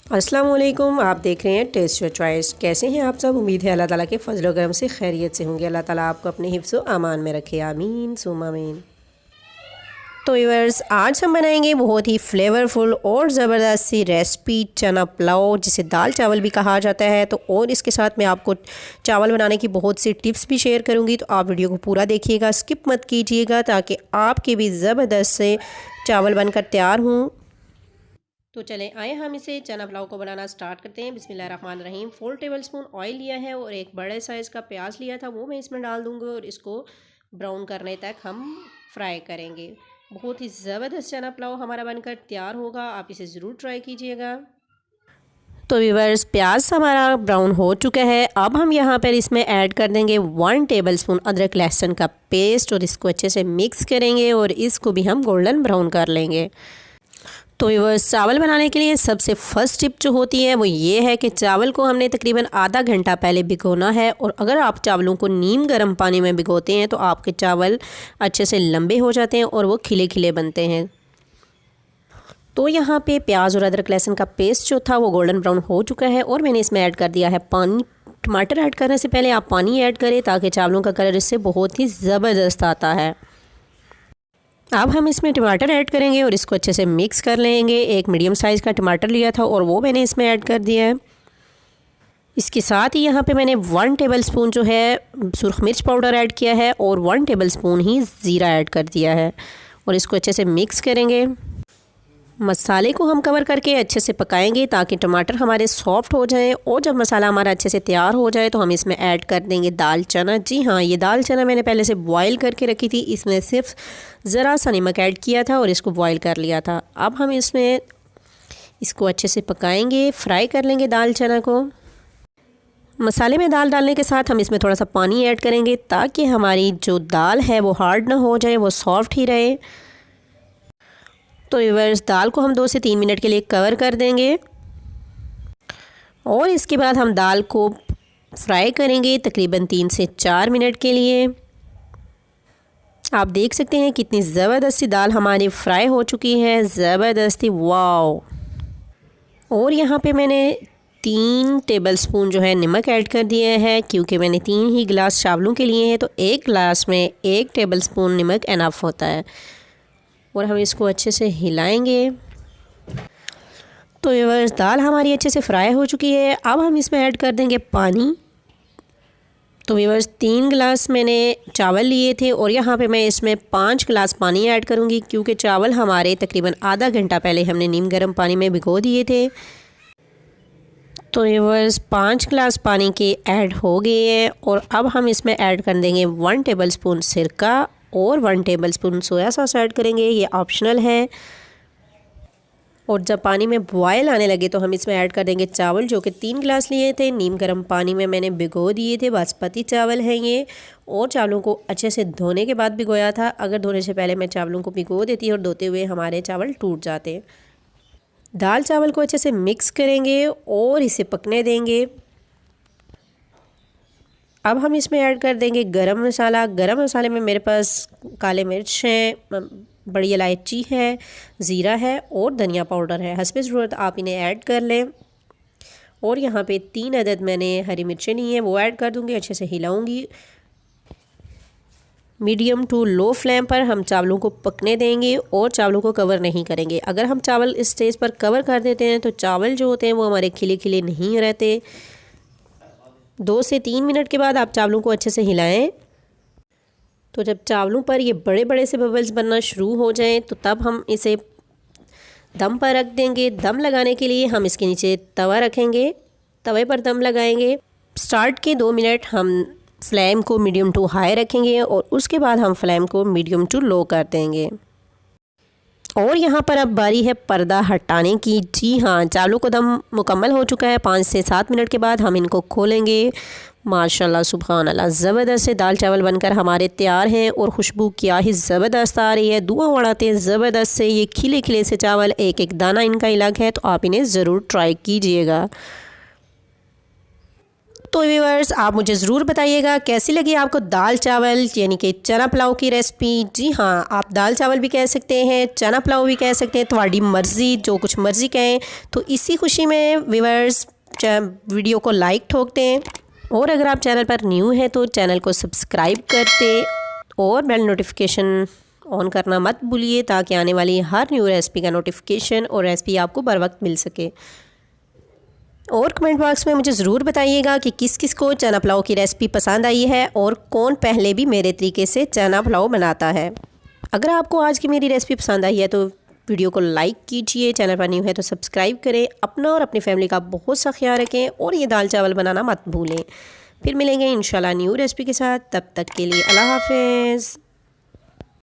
अस्सलाम वालेकुम। आप देख रहे हैं टेस्ट योर चॉइस। कैसे हैं आप सब? उम्मीद है अल्लाह ताला के फजल व करम से खैरियत से होंगे। अल्लाह ताला आपको अपने हिफ्ज़ व अमान में रखे, आमीन सुम आमीन। तो व्यूअर्स, आज हम बनाएंगे बहुत ही फ्लेवरफुल और ज़बरदस्त सी रेसिपी चना पुलाव, जिसे दाल चावल भी कहा जाता है। तो और इसके साथ मैं आपको चावल बनाने की बहुत सी टिप्स भी शेयर करूंगी, तो आप वीडियो को पूरा देखिएगा, स्किप मत कीजिएगा, ताकि आपके भी ज़बरदस्त से चावल बनकर तैयार हों। तो चलें आए हम इसे चना पुलाव को बनाना स्टार्ट करते हैं। बिस्मिल्लाहिर्रहमानिर्रहीम। 4 टेबलस्पून ऑयल लिया है और एक बड़े साइज़ का प्याज लिया था, वो मैं इसमें डाल दूँगी और इसको ब्राउन करने तक हम फ्राई करेंगे। बहुत ही ज़बरदस्त चना पुलाव हमारा बनकर तैयार होगा, आप इसे ज़रूर ट्राई कीजिएगा। तो व्यूअर्स, प्याज हमारा ब्राउन हो चुका है। अब हम यहाँ पर इसमें ऐड कर देंगे 1 टेबलस्पून अदरक लहसुन का पेस्ट और इसको अच्छे से मिक्स करेंगे और इसको भी हम गोल्डन ब्राउन कर लेंगे। तो व्यूअर्स, चावल बनाने के लिए सबसे फर्स्ट टिप जो होती है वो ये है कि चावल को हमने तकरीबन आधा घंटा पहले भिगोना है। और अगर आप चावलों को नीम गर्म पानी में भिगोते हैं तो आपके चावल अच्छे से लंबे हो जाते हैं और वो खिले खिले बनते हैं। तो यहाँ पे प्याज और अदरक लहसुन का पेस्ट जो था वो गोल्डन ब्राउन हो चुका है और मैंने इसमें ऐड कर दिया है पानी। टमाटर ऐड करने से पहले आप पानी ऐड करें ताकि चावलों का कलर इससे बहुत ही ज़बरदस्त आता है। अब हम इसमें टमाटर ऐड करेंगे और इसको अच्छे से मिक्स कर लेंगे। एक मीडियम साइज़ का टमाटर लिया था और वो मैंने इसमें ऐड कर दिया है। इसके साथ ही यहाँ पे मैंने 1 टेबलस्पून जो है सुरख मिर्च पाउडर ऐड किया है और 1 टेबलस्पून ही ज़ीरा ऐड कर दिया है और इसको अच्छे से मिक्स करेंगे। मसाले को हम कवर करके अच्छे से पकाएंगे ताकि टमाटर हमारे सॉफ्ट हो जाएं। और जब मसाला हमारा अच्छे से तैयार हो जाए तो हम इसमें ऐड कर देंगे दाल चना। जी हाँ, ये दाल चना मैंने पहले से बॉईल करके रखी थी, इसमें सिर्फ ज़रा सा नमक ऐड किया था और इसको बॉईल कर लिया था। अब हम इसमें इसको अच्छे से पकाएंगे, फ्राई कर लेंगे दाल चना को। मसाले में दाल डालने के साथ हम इसमें थोड़ा सा पानी ऐड करेंगे ताकि हमारी जो दाल है वो हार्ड ना हो जाए, वो सॉफ्ट ही रहे। तो व्यूअर्स, दाल को हम 2 से 3 मिनट के लिए कवर कर देंगे और इसके बाद हम दाल को फ्राई करेंगे तकरीबन 3 से 4 मिनट के लिए। आप देख सकते हैं कितनी ज़बरदस्ती दाल हमारी फ्राई हो चुकी है, ज़बरदस्ती, वाओ। और यहाँ पे मैंने 3 टेबलस्पून जो है नमक ऐड कर दिए हैं, क्योंकि मैंने 3 ही गिलास चावलों के लिए हैं, तो 1 गिलास में 1 टेबलस्पून नमक इनफ होता है। और हम इसको अच्छे से हिलाएंगे। तो व्यूअर्स, दाल हमारी अच्छे से फ्राई हो चुकी है। अब हम इसमें ऐड कर देंगे पानी। तो व्यूअर्स, 3 गिलास मैंने चावल लिए थे और यहाँ पे मैं इसमें 5 गिलास पानी ऐड करूँगी, क्योंकि चावल हमारे तकरीबन आधा घंटा पहले हमने नीम गर्म पानी में भिगो दिए थे। तो व्यूअर्स, 5 गिलास पानी के ऐड हो गए हैं और अब हम इसमें ऐड कर देंगे 1 टेबलस्पून सिरका और 1 टेबलस्पून सोया सॉस ऐड करेंगे, ये ऑप्शनल है। और जब पानी में बॉयल आने लगे तो हम इसमें ऐड कर देंगे चावल, जो कि 3 गिलास लिए थे, नीम गर्म पानी में मैंने भिगो दिए थे। बासमती चावल हैं ये, और चावलों को अच्छे से धोने के बाद भिगोया था। अगर धोने से पहले मैं चावलों को भिगो देती और धोते हुए हमारे चावल टूट जाते। दाल चावल को अच्छे से मिक्स करेंगे और इसे पकने देंगे। अब हम इसमें ऐड कर देंगे गरम मसाला। गरम मसाले में मेरे पास काले मिर्च हैं, बड़ी इलायची है, ज़ीरा है और धनिया पाउडर है। हस्बे ज़रूरत आप इन्हें ऐड कर लें। और यहाँ पे 3 अदद मैंने हरी मिर्चें ली हैं, वो ऐड कर दूँगी। अच्छे से हिलाऊंगी। मीडियम टू लो फ्लेम पर हम चावलों को पकने देंगे और चावलों को कवर नहीं करेंगे। अगर हम चावल इस स्टेज पर कवर कर देते हैं तो चावल जो होते हैं वो हमारे खिले खिले नहीं रहते। 2 से 3 मिनट के बाद आप चावलों को अच्छे से हिलाएं। तो जब चावलों पर ये बड़े बड़े से बबल्स बनना शुरू हो जाएं तो तब हम इसे दम पर रख देंगे। दम लगाने के लिए हम इसके नीचे तवा रखेंगे, तवे पर दम लगाएंगे। स्टार्ट के 2 मिनट हम फ्लेम को मीडियम टू हाई रखेंगे और उसके बाद हम फ्लेम को मीडियम टू लो कर देंगे। और यहाँ पर अब बारी है पर्दा हटाने की। जी हाँ, चावलों को दम मुकम्मल हो चुका है। 5 से 7 मिनट के बाद हम इनको खोलेंगे। माशाल्लाह, सुभान अल्लाह, ज़बरदस्त से दाल चावल बनकर हमारे तैयार हैं और खुशबू क्या ही ज़बरदस्त आ रही है। धुआं उड़ाते हैं ज़बरदस्त से। ये खिले खिले से चावल, एक एक दाना इनका अलग है, तो आप इन्हें ज़रूर ट्राई कीजिएगा। तो व्यूअर्स आप मुझे ज़रूर बताइएगा कैसी लगी आपको दाल चावल यानी कि चना पुलाव की रेसिपी। जी हाँ, आप दाल चावल भी कह सकते हैं, चना पुलाव भी कह सकते हैं, तुम्हारी मर्ज़ी, जो कुछ मर्ज़ी कहें। तो इसी खुशी में व्यूअर्स वीडियो को लाइक ठोक दें, और अगर आप चैनल पर न्यू हैं तो चैनल को सब्सक्राइब कर दें और बेल नोटिफिकेशन ऑन करना मत भूलिए, ताकि आने वाली हर न्यू रेसिपी का नोटिफिकेशन और रेसिपी आपको बर वक्त मिल सके। और कमेंट बॉक्स में मुझे ज़रूर बताइएगा कि किस किस को चना पुलाव की रेसिपी पसंद आई है और कौन पहले भी मेरे तरीके से चना पुलाव बनाता है। अगर आपको आज की मेरी रेसिपी पसंद आई है तो वीडियो को लाइक कीजिए, चैनल पर न्यू है तो सब्सक्राइब करें, अपना और अपनी फैमिली का बहुत सा ख्याल रखें और ये दाल चावल बनाना मत भूलें। फिर मिलेंगे इंशाल्लाह न्यू रेसिपी के साथ, तब तक के लिए अल्लाह हाफ़िज़।